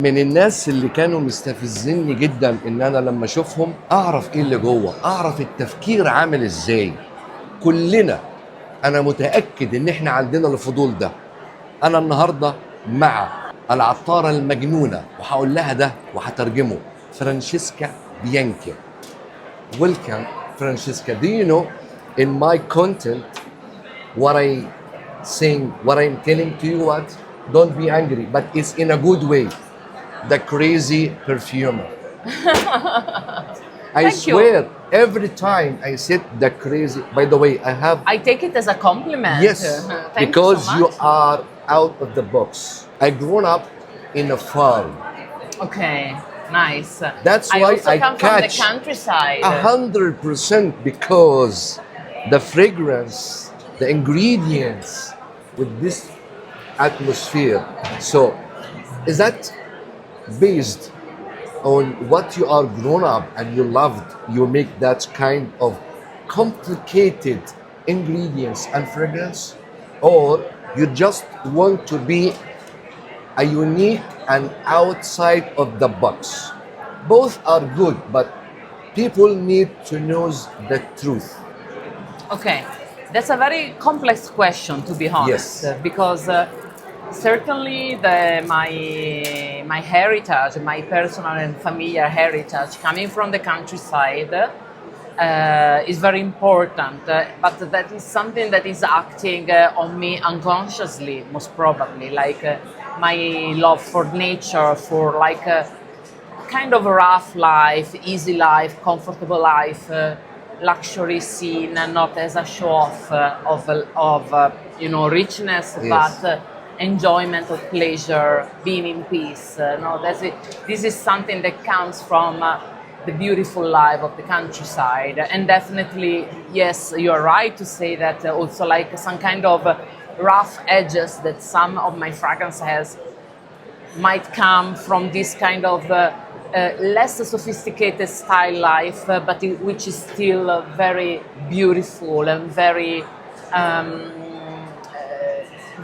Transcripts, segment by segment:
من الناس اللي كانوا مستفزني جدا ان انا لما اشوفهم اعرف ايه اللي جوه، اعرف التفكير عامل ازاي. كلنا انا متاكد ان احنا عندنا الفضول ده. انا النهارده مع العطارة المجنونة وهقول لها ده وهترجمه. فرانشيسكا بيانكي. Welcome Francesca. Do you know in my content what I saying, what I'm telling to you what? Don't be angry, but it's in a good way. The crazy perfumer. I Thank swear, you. every time I said the crazy. By the way, I have. I take it as a compliment. Yes, Thank because you so you much. are out of the box. I grown up in a farm. Okay, nice. That's I why also I come from the catch countryside. 100% because the fragrance, the ingredients with this atmosphere. So, is that based on what you are grown up and you loved? You make that kind of complicated ingredients and fragrance, or you just want to be a unique and outside of the box? Both are good, but people need to know the truth. Okay, that's a very complex question, to be honest, Yes. because certainly my heritage, my personal and familiar heritage, coming from the countryside, is very important. But that is something that is acting on me unconsciously, most probably, like my love for nature, for like kind of rough life, easy life, comfortable life, luxury seen not as a show off of richness, Yes. but enjoyment of pleasure, being in peace. No, that's it. This is something that comes from the beautiful life of the countryside, and definitely, yes, you're right to say that also like some kind of rough edges that some of my fragrance has might come from this kind of less sophisticated style life, but which is still very beautiful and very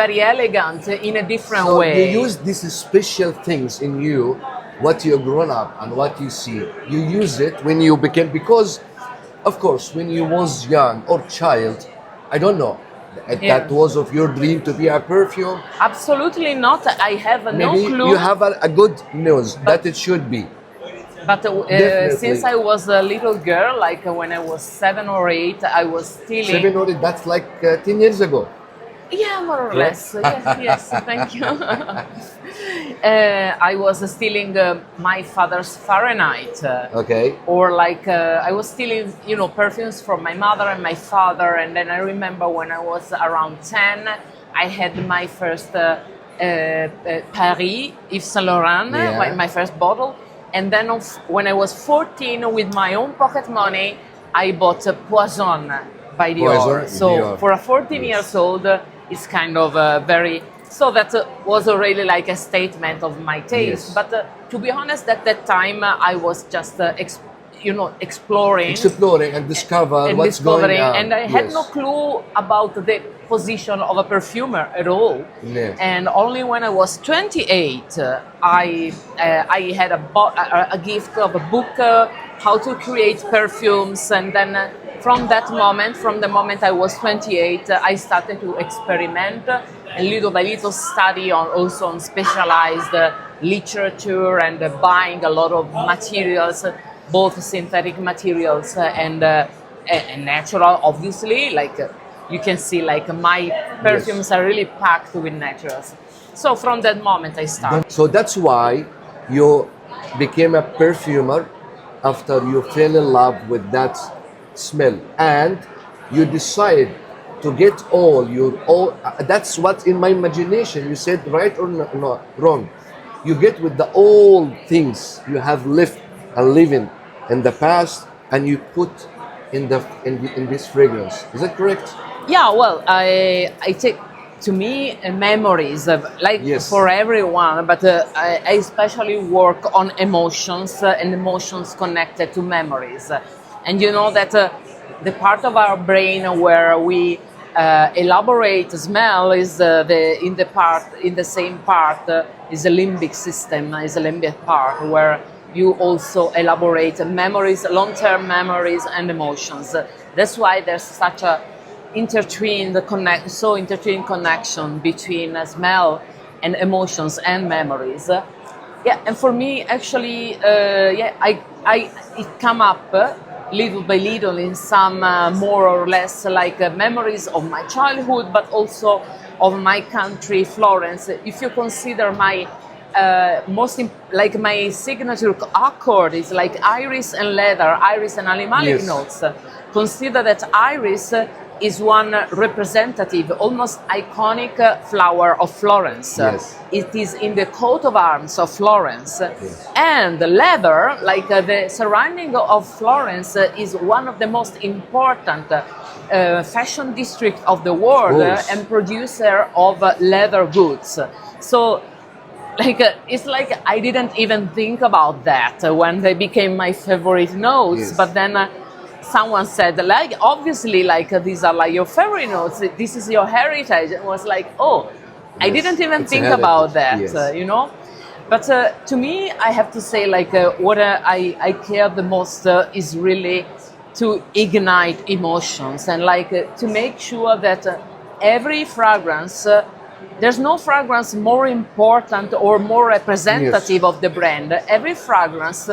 very elegant in a different So way. you use these special things in you, what you grown up and what you see. You use it when you became, because of course when you was young or child, I don't know, that was of your dream to be a perfume. Absolutely not. I have no Maybe clue. you have a good news that it should be. But Definitely. since I was a little girl, like when I was 7 or 8, I was stealing. 7 or 8, that's like 10 years ago. Yeah, more or Correct? less. Yes, thank you. I was stealing my father's Fahrenheit. Okay. Or like I was stealing, perfumes from my mother and my father. And then I remember when I was around 10, I had my first Paris Yves Saint Laurent, Yeah. my first bottle. And then when I was 14, with my own pocket money, I bought Poison by Dior. Poison, So Dior. for a 14 Yes. years old, it's kind of very. So that was already like a statement of my taste. Yes. But to be honest, at that time, I was just exploring And discover and what's discovering, going on. and I had Yes. no clue about the position of a perfumer at all. Yes. And only when I was 28, I had a gift of a book, how to create perfumes, and then from the moment I was 28, I started to experiment and little by little study also on specialized literature and buying a lot of materials, both synthetic materials and natural, obviously. Like you can see, like my perfumes are really packed with naturals. So from that moment I started. So that's why you became a perfumer after you fell in love with that smell, and you decide to get all. That's what in my imagination you said, right or not wrong. You get with the old things you have lived and living in the past, and you put in this fragrance. Is that correct? Yeah, well, I take, to me, memories, like Yes. for everyone, but I especially work on emotions and emotions connected to memories. And you know that the part of our brain where we elaborate smell is in the same part is the limbic system, is the limbic part where you also elaborate memories, long-term memories and emotions. That's why there's such a intertwined connection between smell and emotions and memories. Yeah, and for me, actually, it come up little by little in some more or less like memories of my childhood, but also of my country, Florence. If you consider my like my signature accord is like iris and leather, iris and animalic notes. Consider that iris is one representative, almost iconic flower of Florence. Yes. It is in the coat of arms of Florence. Yes. And the leather, like the surrounding of Florence, is one of the most important fashion district of the world and producer of leather goods. So it's like I didn't even think about that when they became my favorite notes, but then someone said, like, obviously, like, these are like your favorite notes, this is your heritage. It was like, oh, I didn't even think about that, you know? But to me, I have to say, like, what I care the most is really to ignite emotions and, like, to make sure that every fragrance, there's no fragrance more important or more representative of the brand. Every fragrance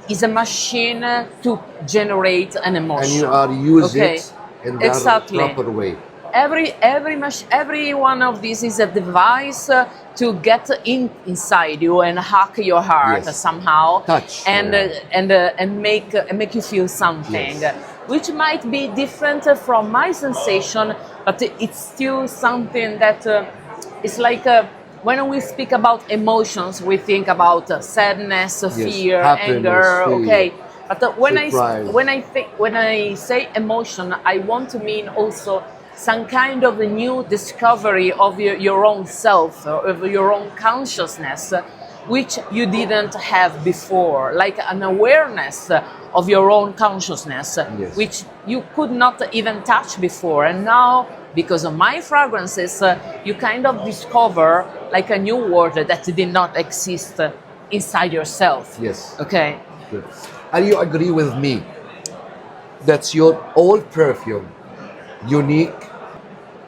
is a machine to generate an emotion. And you are using it in the proper way. Every one of these is a device to get inside you and hack your heart somehow, touch and make you feel something, which might be different from my sensation, but it's still something that it's like. When we speak about emotions, we think about sadness, fear, anger. Okay, but when I say emotion, I want to mean also some kind of a new discovery of your own self, of your own consciousness, which you didn't have before, like an awareness of your own consciousness, which you could not even touch before, and now, because of my fragrances, you kind of discover like a new world that did not exist inside yourself. Yes. Okay. Good. And you agree with me that your old perfume, unique,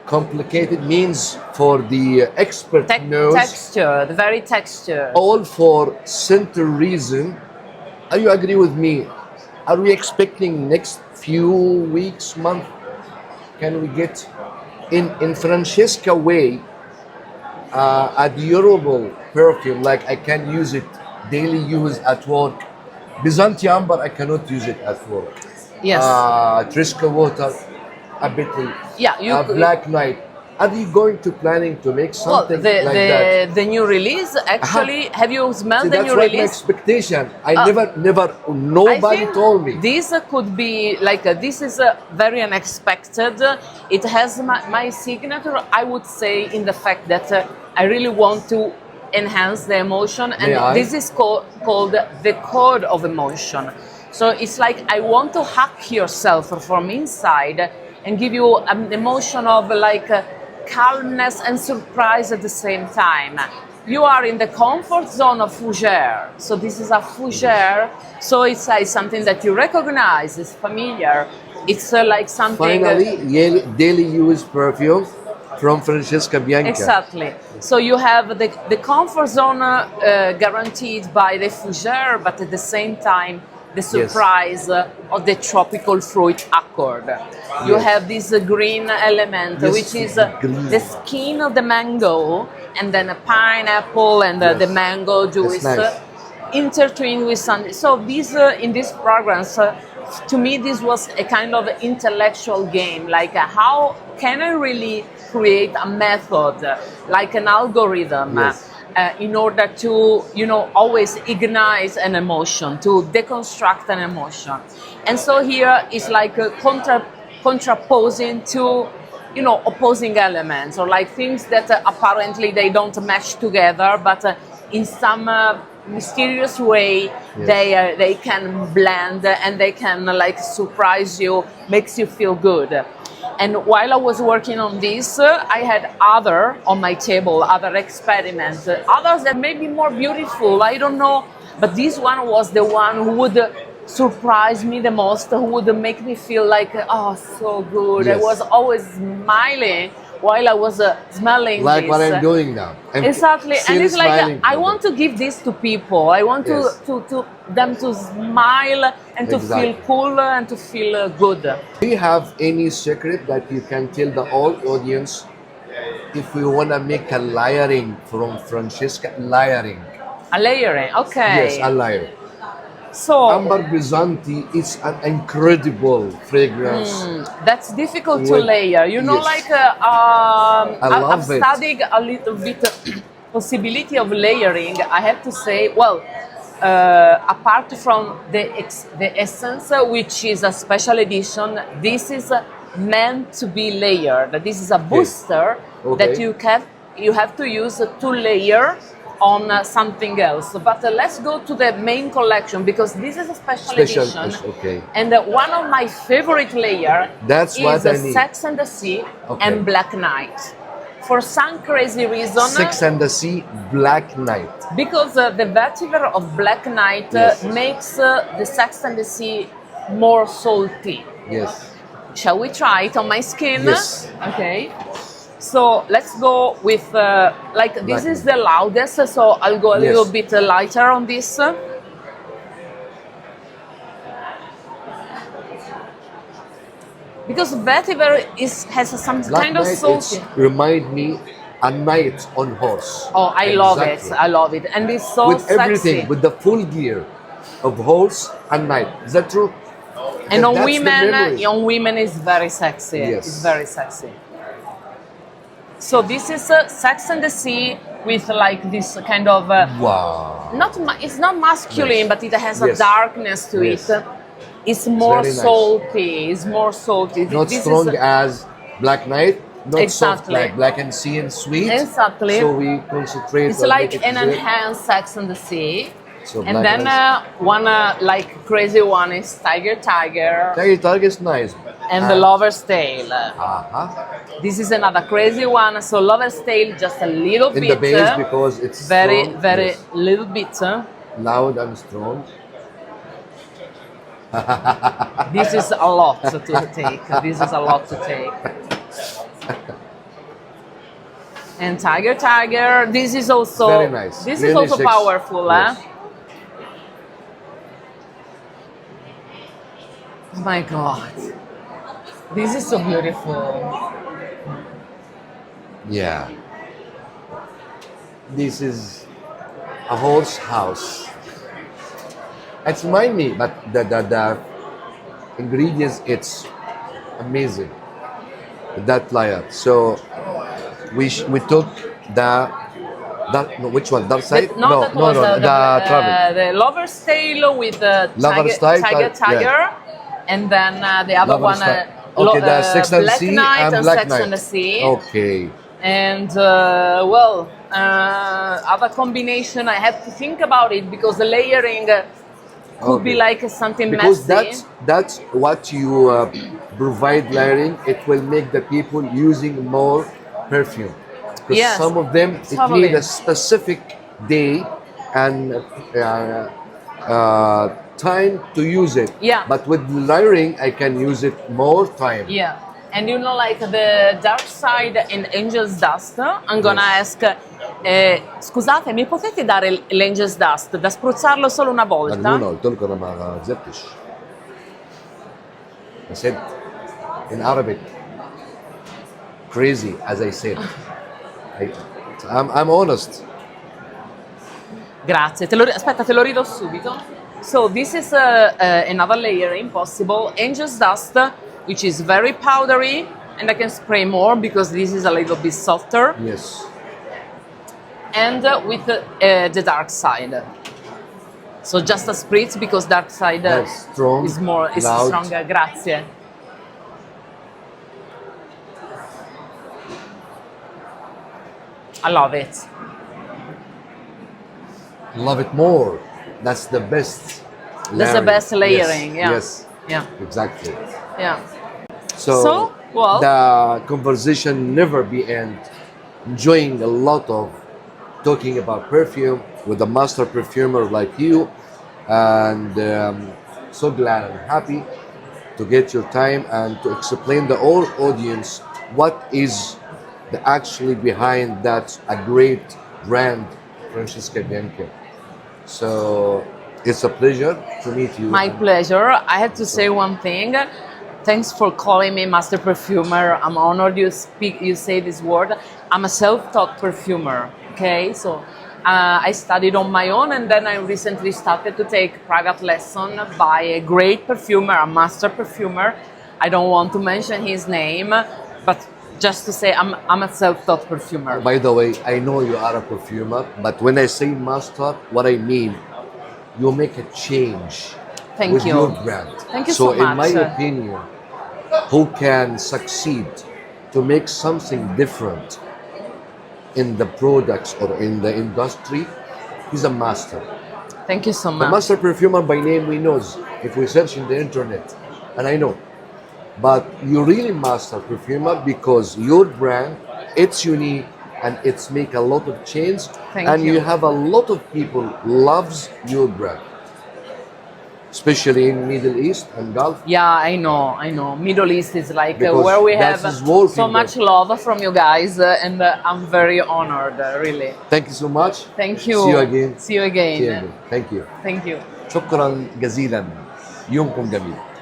complicated, means for the expert nose, texture, the very texture. All for center reason. Are you agree with me? Are we expecting next few weeks, month? Can we get in Francesca way a durable perfume, like I can use it daily use at work? Byzantium, but I cannot use it at work. Yes. Trisca water, a bit. Black Knight. Are you going to planning to make something like that? The new release, actually, have you smelled the new release? That's my expectation. Nobody told me. This could be like, this is very unexpected. It has my signature, I would say, in the fact that I really want to enhance the emotion. And this is called the code of emotion. So it's like I want to hack yourself from inside and give you an emotion of like calmness and surprise at the same time. You are in the comfort zone of fougere. So this is a fougere. So it's something that you recognize, it's familiar. It's like something... Finally, daily use perfume from Francesca Bianchi. Exactly. So you have the comfort zone guaranteed by the fougere, but at the same time, the surprise of the tropical fruit accord. You have this green element, which is the skin of the mango, and then a pineapple and the mango juice intertwined with some. So this in this fragrance, to me, this was a kind of intellectual game. Like, how can I really create a method, like an algorithm? In order to, always ignite an emotion, to deconstruct an emotion. And so here is like a contraposing to, opposing elements, or like things that apparently they don't match together, but in some mysterious way they can blend and they can like surprise you, makes you feel good. And while I was working on this, I had other on my table, other experiments, others that may be more beautiful, I don't know. But this one was the one who would surprise me the most, who would make me feel like, oh, so good. Yes. I was always smiling while I was smelling Like this. what I'm doing now. I'm Exactly, still and it's like smiling I for want to give this to people. I want Yes. to them to smile and to Exactly. feel cool and to feel good. Do you have any secret that you can tell the whole audience if we want to make a layering from Francesca? Layering. A layering, okay. Yes, a layer. So Amber Bizanti is an incredible fragrance. that's difficult to With- layer. You know, yes. like I love I've it. studied a little bit possibility of layering. I have to say, well, apart from the essence, which is a special edition, this is meant to be layered. This is a booster that Okay. you have to use to layer on something else. But let's go to the main collection because this is a special edition. Okay. And one of my favorite layer That's is what I need. Sex and the Sea Okay. and Black Knight. For some crazy reason, Sex and the Sea, Black Knight. because the vetiver of Black Knight Yes. makes the Sex and the Sea more salty. Yes. Shall we try it on my skin? Yes. Okay. So let's go with like this Black is the loudest, so I'll go a Yes. little bit lighter on this. Because vetiver has some Black kind of Knight salty. remind me a knight on horse. Oh, I love it! Exactly. I love it, and it's so With sexy. everything, with the full gear of horse and knight. Is that true? And on That's the memory. women is very sexy. Yes. It's very sexy. So this is Sex and the Sea with like this kind of Wow. it's not masculine, Yes. but it has a Yes. darkness to Yes. it. It's more very nice. salty. It's more salty. Not This strong is, as Black Knight, not soft Exactly. like Black and Sea and sweet. Exactly. So we concentrate It's on like make it an good. enhanced Sex and the Sea. So And Black then one like crazy one is Tiger. Tiger is nice. And the Lover's Tale. Uh-huh. This is another crazy one. So Lover's Tale, just a little In bit. the base because it's very, strong, very yes. little bit. Loud and strong. This is a lot to take. This is a lot to take. And Tiger. This is also Very nice. This is Really also sexy. powerful, Yes. Oh my God. This is so beautiful. Yeah. This is a horse house. It's remind me, but the ingredients, it's amazing. That layer. So we took which one? Dark side? That was the travel. the Lover's Tale with the Lover's Tale, Tiger, yeah. and then the other Lover's one, Tale. Okay, the Sex and the Black Sea Knight and and Black Sex Knight. and the Sea. Okay. And other combination, I have to think about it because the layering could be Okay. like something Because messy. that's what you provide layering. It will make the people using more perfume. Because Yes, some of them it totally. need a specific day and time to use it. Yeah. But with layering, I can use it more time. Yeah. And you know, like the Dark Side in Angel's Dust, I'm gonna ask, scusate, mi potete dare l'Angel's Dust da spruzzarlo solo una volta? مجنونة قلت لكم انا ما كذبتش. I said in Arabic, crazy as I said. I'm honest. Grazie, aspetta, te lo ridò subito. So this is another layering possible. Angel's Dust, which is very powdery, and I can spray more because this is a little bit softer. Yes. And with the Dark Side. So just a spritz because Dark Side That's strong, is loud. stronger. Grazie. I love it. Love it more. That's the best. That's the best layering. Yes. Yeah. Yes. Yeah. Exactly. Yeah. So, Well, the conversation never be end. Enjoying a lot of talking about perfume with a master perfumer like you, and so glad and happy to get your time and to explain the whole audience what is the actually behind that a great brand, Francesca Bianchi. So it's a pleasure to meet you. my pleasure. I have to say one thing. Thanks for calling me master perfumer. I'm honored you say this word. I'm a self-taught perfumer. Okay, so I studied on my own, and then I recently started to take private lesson by a great perfumer, a master perfumer. I don't want to mention his name, but just to say I'm a self-taught perfumer. By the way, I know you are a perfumer, but when I say master, what I mean, you make a change Thank with you. your brand. Thank you So so in my much. opinion, who can succeed to make something different in the products or in the industry, he's a master. Thank you so The much. master perfumer by name we know if we search in the internet, and I know. But you really master perfumer because your brand, it's unique and it's make a lot of change. Thank and you. you have a lot of people loves your brand, especially in Middle East and Gulf. Yeah, I know. Middle East is like Because where we that have is working so much there. love from you guys, and I'm very honored, really. Thank you so much. Thank you. See you again. See you again. See you again. Thank you. Thank you. شكرا جزيلا. يومكم جميل.